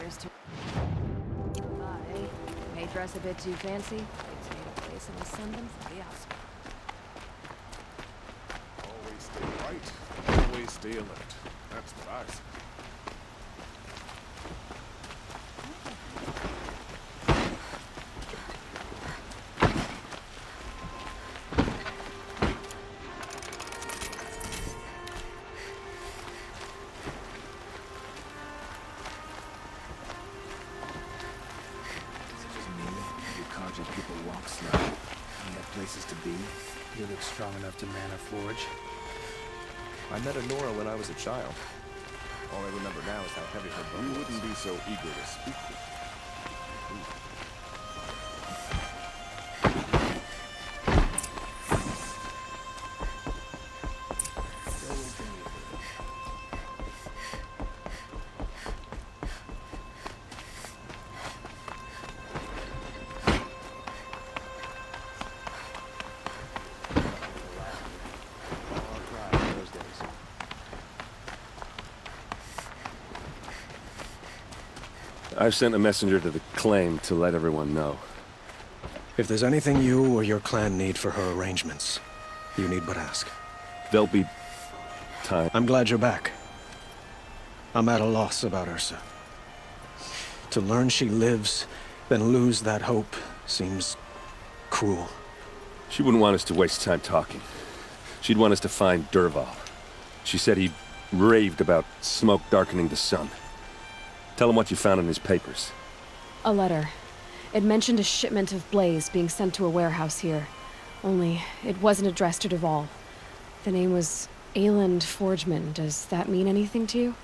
Here's to... I may dress a bit too fancy. Gives me a place in the Sundom for the Oscar. Always stay right, always stay alert. That's what I say. People walk slow. You have places to be. You look strong enough to man a forge. I met Honora when I was a child. All I remember now is how heavy her boat You was. wouldn't be so eager to speak with me. I've sent a messenger to the claim to let everyone know. If there's anything you or your clan need for her arrangements, you need but ask. There'll be time. I'm glad you're back. I'm at a loss about Ursa. To learn she lives, then lose that hope, seems cruel. She wouldn't want us to waste time talking. She'd want us to find Dervahl. She said he raved about smoke darkening the sun. Tell him what you found in his papers. A letter. It mentioned a shipment of blaze being sent to a warehouse here. Only, it wasn't addressed to Dervahl. The name was Ayland Forgeman. Does that mean anything to you?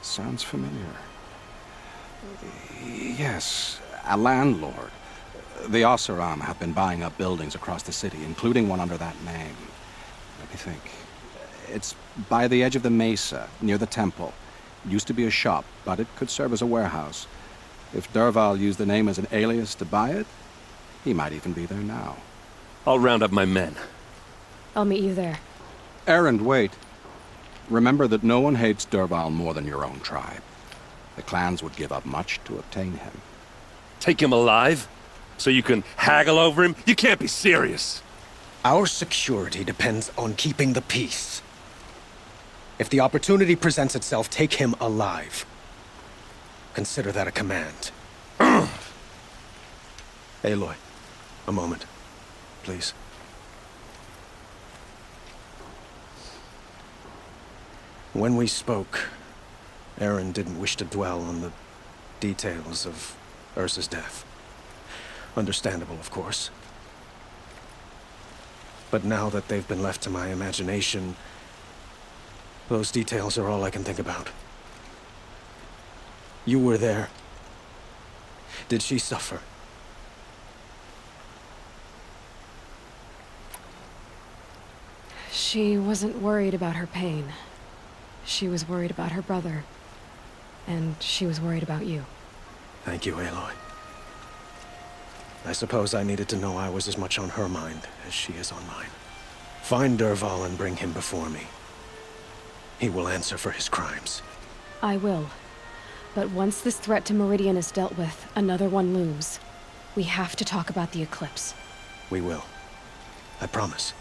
Sounds familiar. Yes, a landlord. The Oseram have been buying up buildings across the city, including one under that name. Let me think. It's by the edge of the mesa, near the temple. Used to be a shop, but it could serve as a warehouse. If Dervahl used the name as an alias to buy it, he might even be there now. I'll round up my men. I'll meet you there. Erend, wait. Remember that no one hates Dervahl more than your own tribe. The clans would give up much to obtain him. Take him alive? So you can haggle over him? You can't be serious! Our security depends on keeping the peace. If the opportunity presents itself, take him alive. Consider that a command. Aloy, a moment, please. When we spoke, Erend didn't wish to dwell on the details of Ursa's death. Understandable, of course. But now that they've been left to my imagination, those details are all I can think about. You were there. Did she suffer? She wasn't worried about her pain. She was worried about her brother. And she was worried about you. Thank you, Aloy. I suppose I needed to know I was as much on her mind as she is on mine. Find Dervahl and bring him before me. He will answer for his crimes. I will. But once this threat to Meridian is dealt with, another one looms. We have to talk about the eclipse. We will. I promise.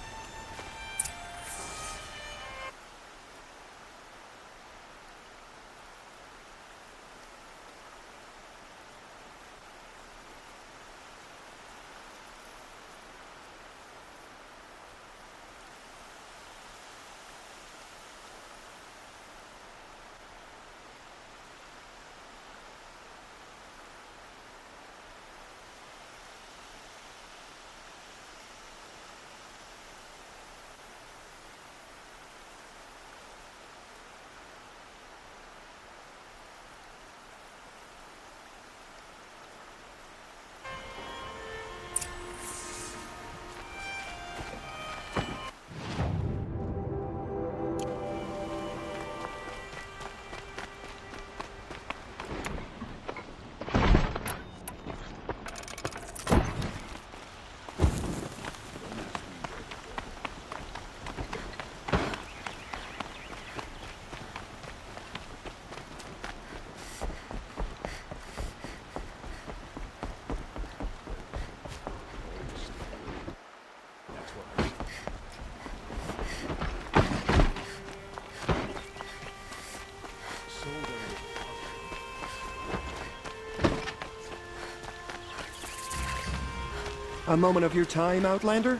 A moment of your time, Outlander?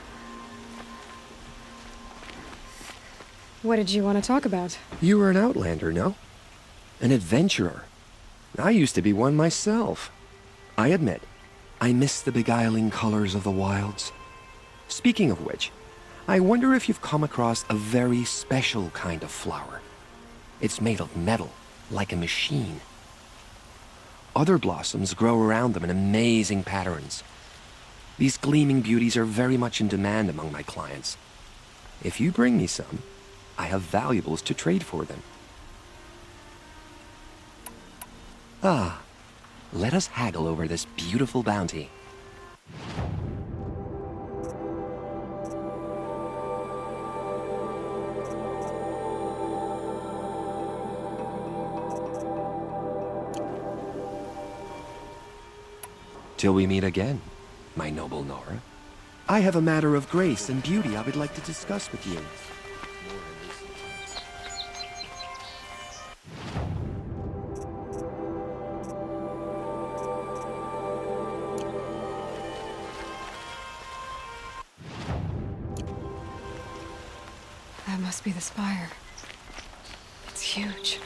What did you want to talk about? You were an Outlander, no? An adventurer. I used to be one myself. I admit, I miss the beguiling colors of the wilds. Speaking of which, I wonder if you've come across a very special kind of flower. It's made of metal, like a machine. Other blossoms grow around them in amazing patterns. These gleaming beauties are very much in demand among my clients. If you bring me some, I have valuables to trade for them. Ah, let us haggle over this beautiful bounty. Till we meet again, my noble Nora. I have a matter of grace and beauty I would like to discuss with you. That must be the spire. It's huge.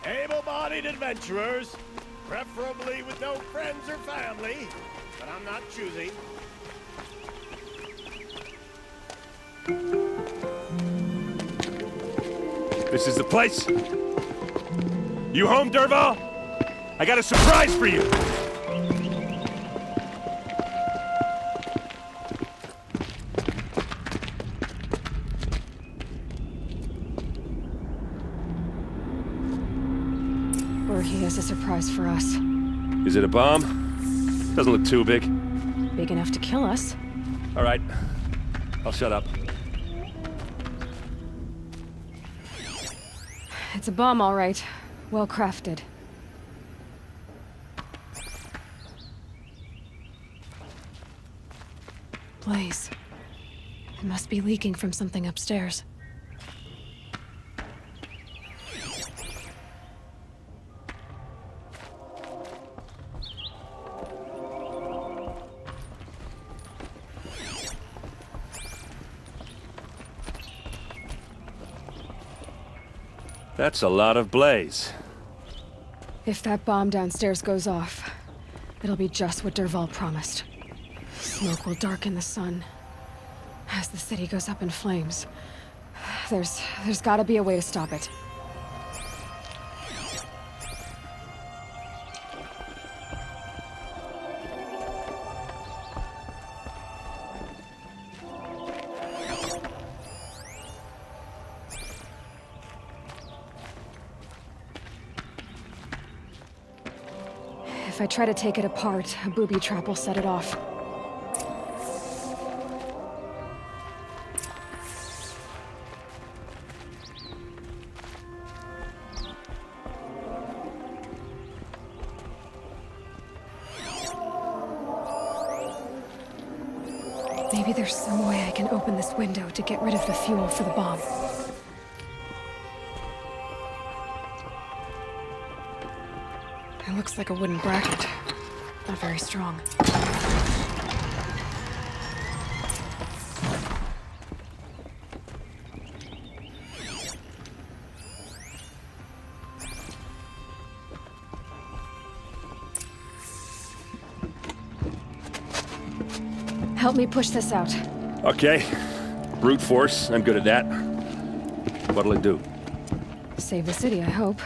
Able-bodied adventurers, preferably with no friends or family, but I'm not choosy. This is the place? You home, Dervahl? I got a surprise for you! Or he has a surprise for us. Is it a bomb? Doesn't look too big. Big enough to kill us. All right. I'll shut up. It's a bomb, all right. Well crafted. Blaze. It must be leaking from something upstairs. That's a lot of blaze. If that bomb downstairs goes off, it'll be just what Dervahl promised. Smoke will darken the sun. As the city goes up in flames, there's gotta be a way to stop it. If I try to take it apart, a booby trap will set it off. Maybe there's some way I can open this window to get rid of the fuel for the bomb. It looks like a wooden bracket. Not very strong. Help me push this out. Okay. Brute force, I'm good at that. What'll it do? Save the city, I hope.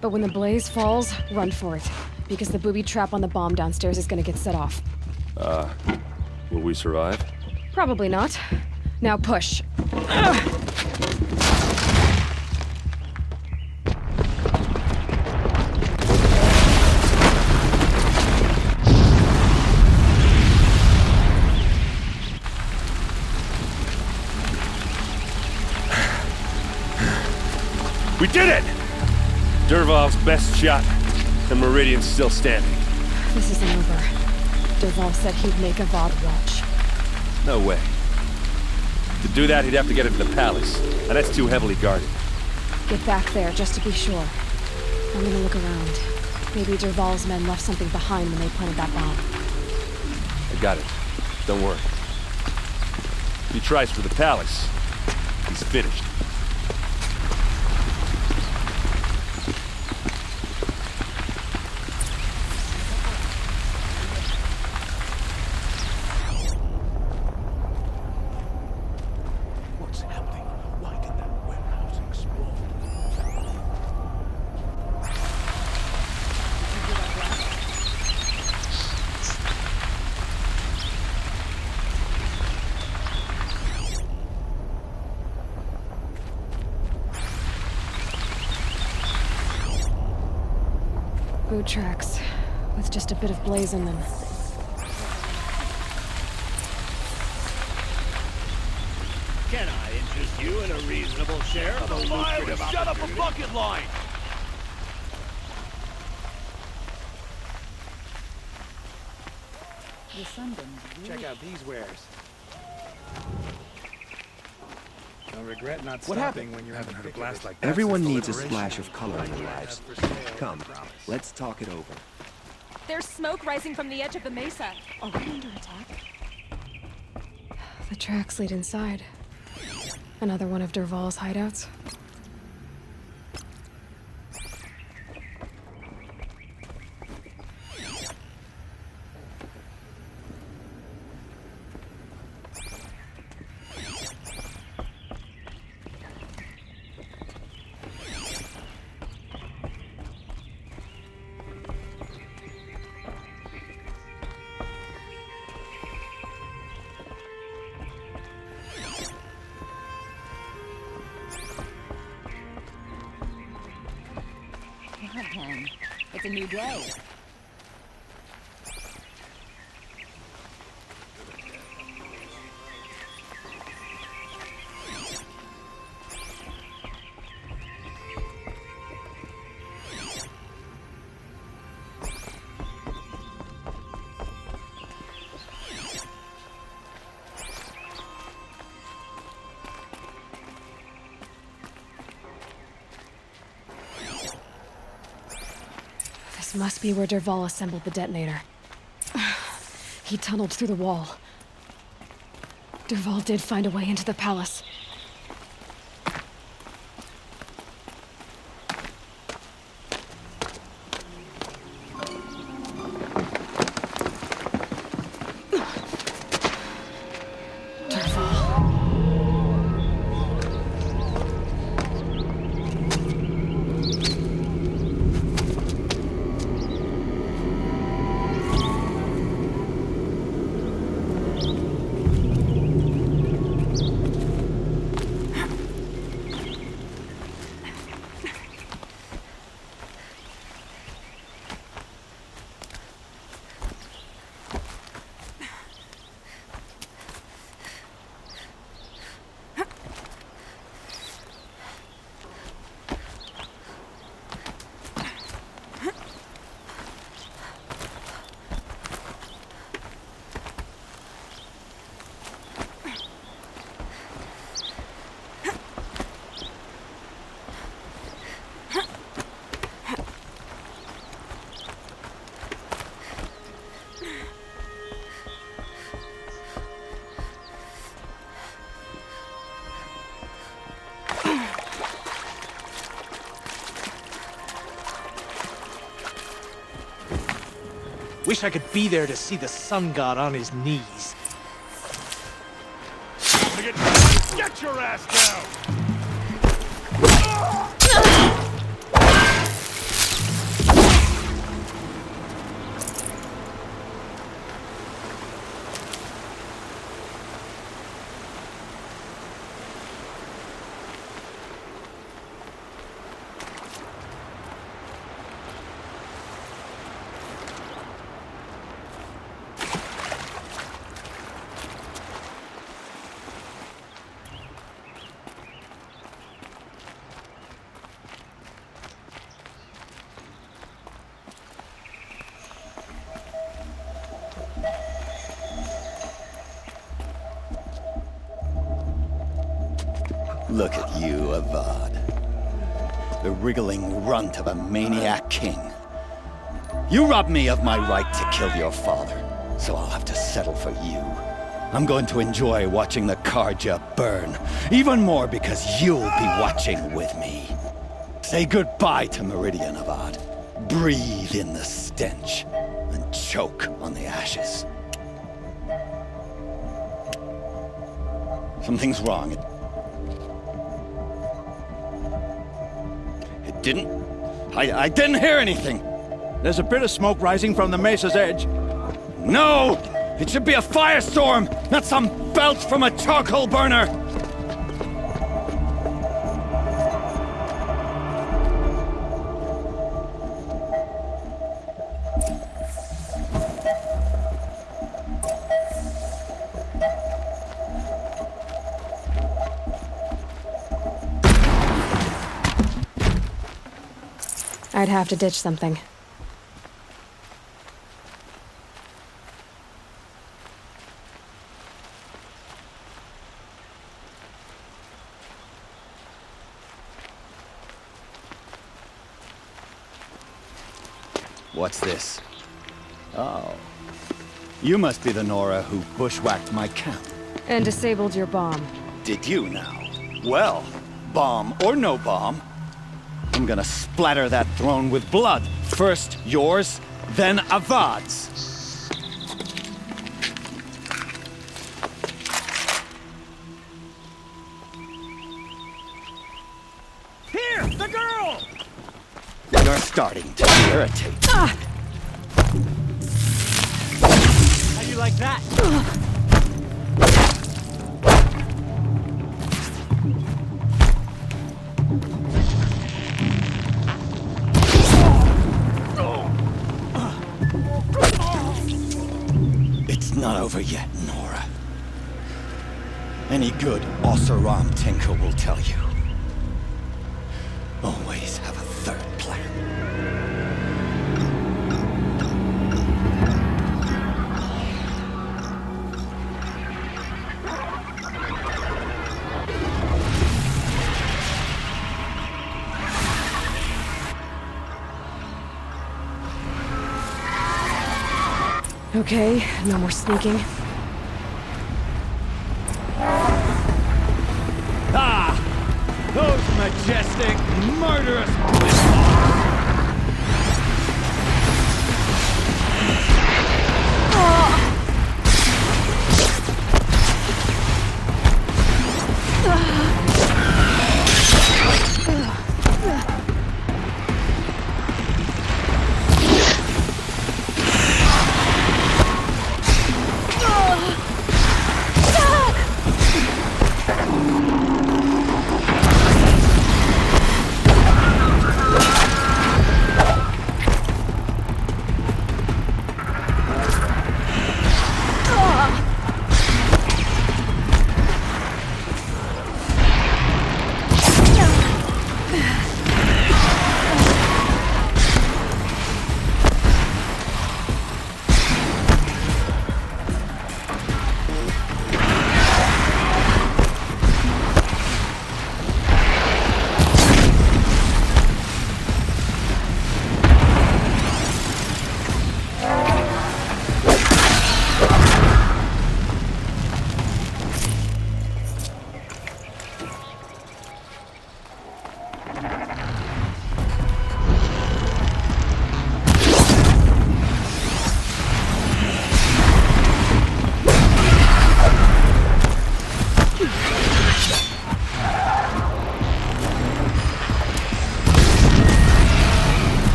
But when the blaze falls, run for it. Because the booby trap on the bomb downstairs is gonna get set off. Will we survive? Probably not. Now push. We did it! Dervahl's best shot. The Meridian's still standing. This isn't over. Dervahl said he'd make a Vought watch. No way. To do that, he'd have to get into the palace, and that's too heavily guarded. Get back there, just to be sure. I'm gonna look around. Maybe Dervahl's men left something behind when they planted that bomb. I got it. Don't worry. If he tries for the palace, he's finished. What's happening? Why did that warehouse explode? Boot tracks, with just a bit of blaze in them. Can I interest you in a reasonable share of a lucrative Shut up a opportunity? bucket line! Check out these wares. No regret not What stopping happened? when you're Haven't had a having blast like that. Everyone since needs a Liberation. splash of color in their lives. Come, let's talk it over. There's smoke rising from the edge of the mesa. Are we under attack? The tracks lead inside. Another one of Dervahl's hideouts. It's a new day. This must be where Dervahl assembled the detonator. He tunneled through the wall. Dervahl did find a way into the palace. Wish I could be there to see the sun god on his knees. Get your ass down! Look at you, Avad. The wriggling runt of a maniac king. You robbed me of my right to kill your father, so I'll have to settle for you. I'm going to enjoy watching the Carja burn, even more because you'll be watching with me. Say goodbye to Meridian, Avad. Breathe in the stench, and choke on the ashes. Something's wrong. It didn't... I didn't hear anything. There's a bit of smoke rising from the mesa's edge. No! It should be a firestorm, not some belch from a charcoal burner! I'd have to ditch something. What's this? Oh. You must be the Nora who bushwhacked my camp. And disabled your bomb. Did you now? Well, bomb or no bomb, I'm gonna splatter that throne with blood. First yours, then Avad's. Here, the girl! You're starting to irritate. Ah! How do you like that? It's not over yet, Nora. Any good Oseram tinker will tell you. Always have a third plan. Okay, no more sneaking. Ah! Those majestic, murderous bitches!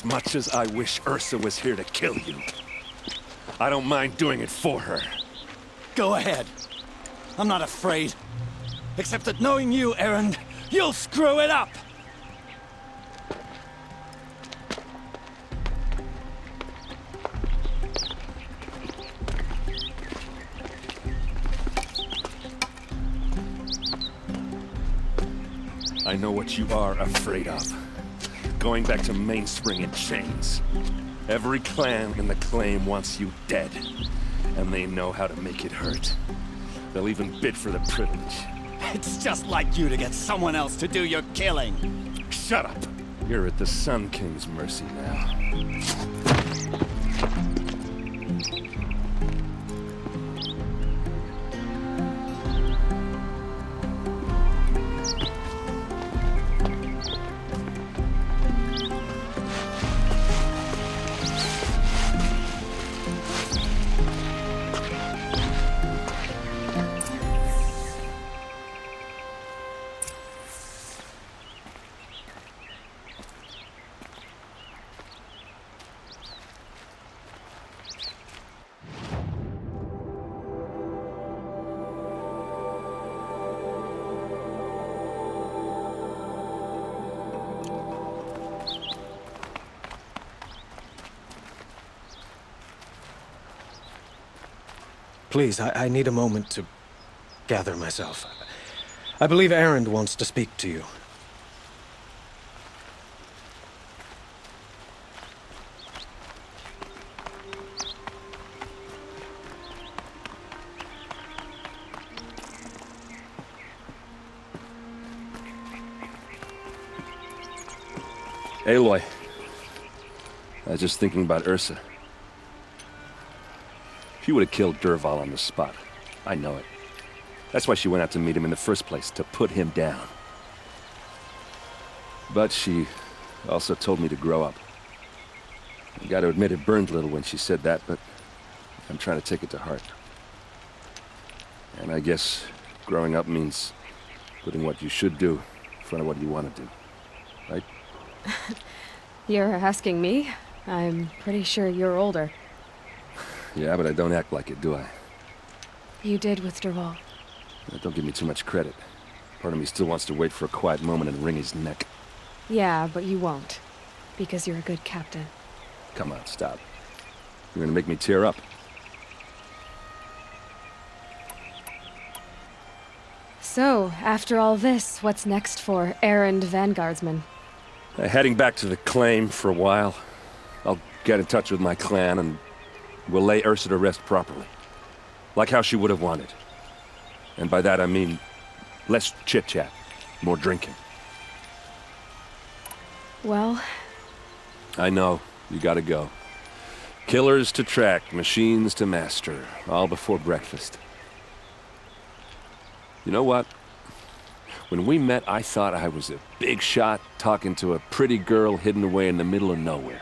much as I wish Ursa was here to kill you, I don't mind doing it for her. Go ahead. I'm not afraid. Except that knowing you, Erend, you'll screw it up! I know what you are afraid of. Going back to Mainspring in chains. Every clan in the claim wants you dead. And they know how to make it hurt. They'll even bid for the privilege. It's just like you to get someone else to do your killing. Shut up! You're at the Sun King's mercy now. Please, I need a moment to gather myself. I believe Erend wants to speak to you. Aloy. I was just thinking about Ursa. She would have killed Dervahl on the spot. I know it. That's why she went out to meet him in the first place, to put him down. But she also told me to grow up. I gotta admit it burned a little when she said that, but I'm trying to take it to heart. And I guess growing up means putting what you should do in front of what you want to do. Right? You're asking me? I'm pretty sure you're older. Yeah, but I don't act like it, do I? You did with Dervahl. Don't give me too much credit. Part of me still wants to wait for a quiet moment and wring his neck. Yeah, but you won't. Because you're a good captain. Come on, stop. You're gonna make me tear up. So, after all this, what's next for Erend Vanguardsman? Heading back to the claim for a while. I'll get in touch with my clan and we'll lay Ursa to rest properly. Like how she would have wanted. And by that I mean less chit-chat, more drinking. Well... I know, you gotta go. Killers to track, machines to master, all before breakfast. You know what? When we met, I thought I was a big shot talking to a pretty girl hidden away in the middle of nowhere.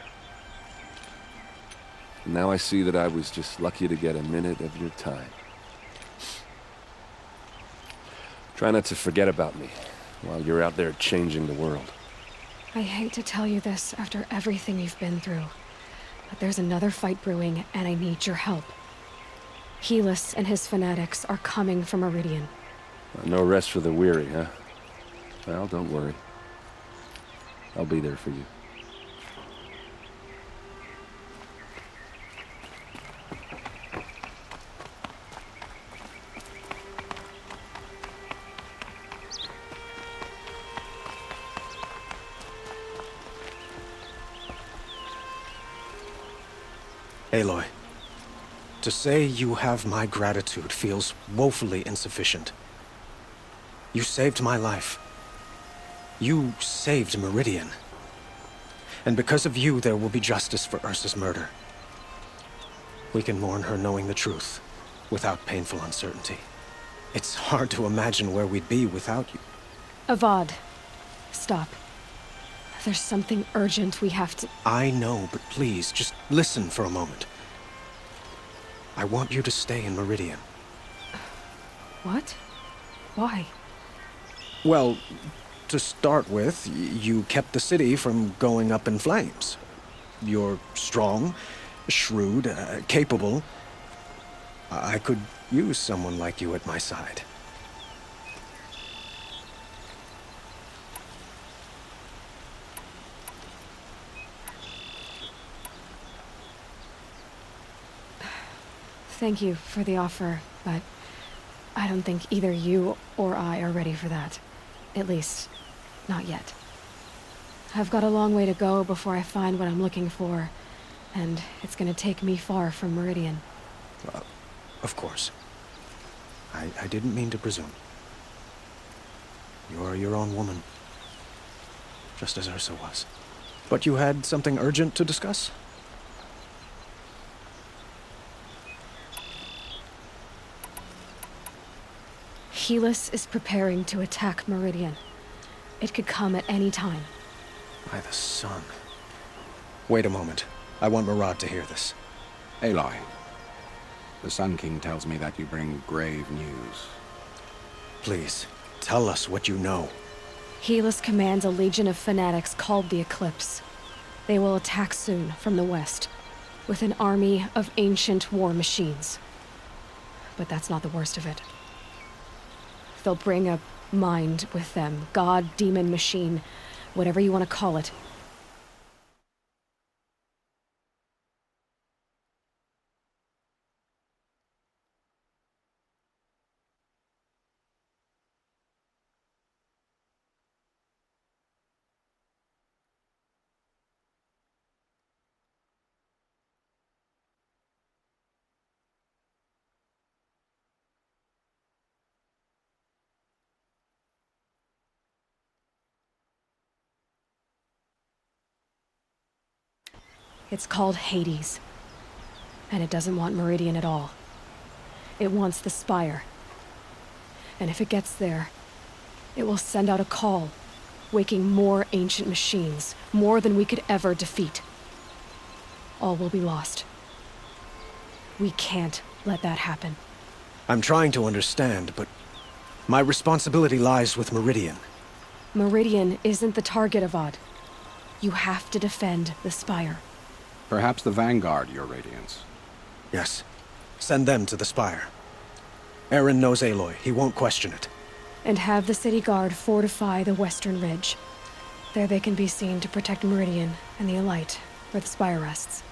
And now I see that I was just lucky to get a minute of your time. Try not to forget about me while you're out there changing the world. I hate to tell you this after everything you've been through, but there's another fight brewing and I need your help. Helis and his fanatics are coming from Meridian. No rest for the weary, huh? Well, don't worry. I'll be there for you. Aloy, to say you have my gratitude feels woefully insufficient. You saved my life. You saved Meridian. And because of you, there will be justice for Ursa's murder. We can mourn her knowing the truth, without painful uncertainty. It's hard to imagine where we'd be without you. Avad, stop. There's something urgent we have to... I know, but please, just listen for a moment. I want you to stay in Meridian. What? Why? Well, to start with, you kept the city from going up in flames. You're strong, shrewd, capable. I could use someone like you at my side. Thank you for the offer, but I don't think either you or I are ready for that. At least, not yet. I've got a long way to go before I find what I'm looking for, and it's gonna take me far from Meridian. Of course. I didn't mean to presume. You're your own woman, just as Ursa was. But you had something urgent to discuss? Helis is preparing to attack Meridian. It could come at any time. By the sun. Wait a moment. I want Murad to hear this. Aloy, the Sun King tells me that you bring grave news. Please, tell us what you know. Helis commands a legion of fanatics called the Eclipse. They will attack soon from the west, with an army of ancient war machines. But that's not the worst of it. They'll bring a mind with them, god, demon, machine, whatever you want to call it. It's called Hades. And it doesn't want Meridian at all. It wants the Spire. And if it gets there, it will send out a call, waking more ancient machines, more than we could ever defeat. All will be lost. We can't let that happen. I'm trying to understand, but my responsibility lies with Meridian. Meridian isn't the target, Avad. You have to defend the Spire. Perhaps the Vanguard, Your Radiance. Yes. Send them to the Spire. Eren knows Aloy. He won't question it. And have the City Guard fortify the Western Ridge. There they can be seen to protect Meridian and the Elite, where the Spire rests.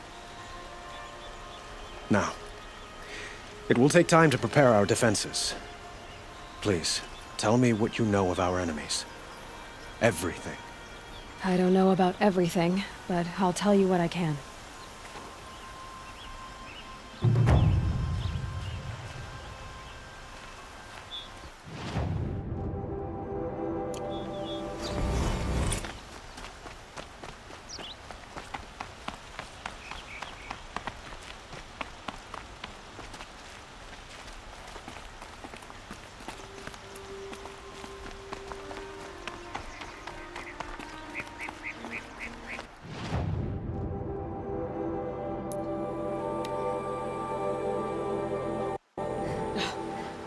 Now, it will take time to prepare our defenses. Please, tell me what you know of our enemies. Everything. I don't know about everything, but I'll tell you what I can.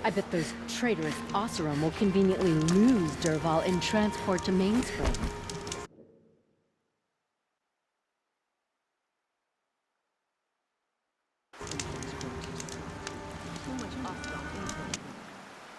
I bet those traitorous Oseram will conveniently lose Dervahl in transport to Mainspring.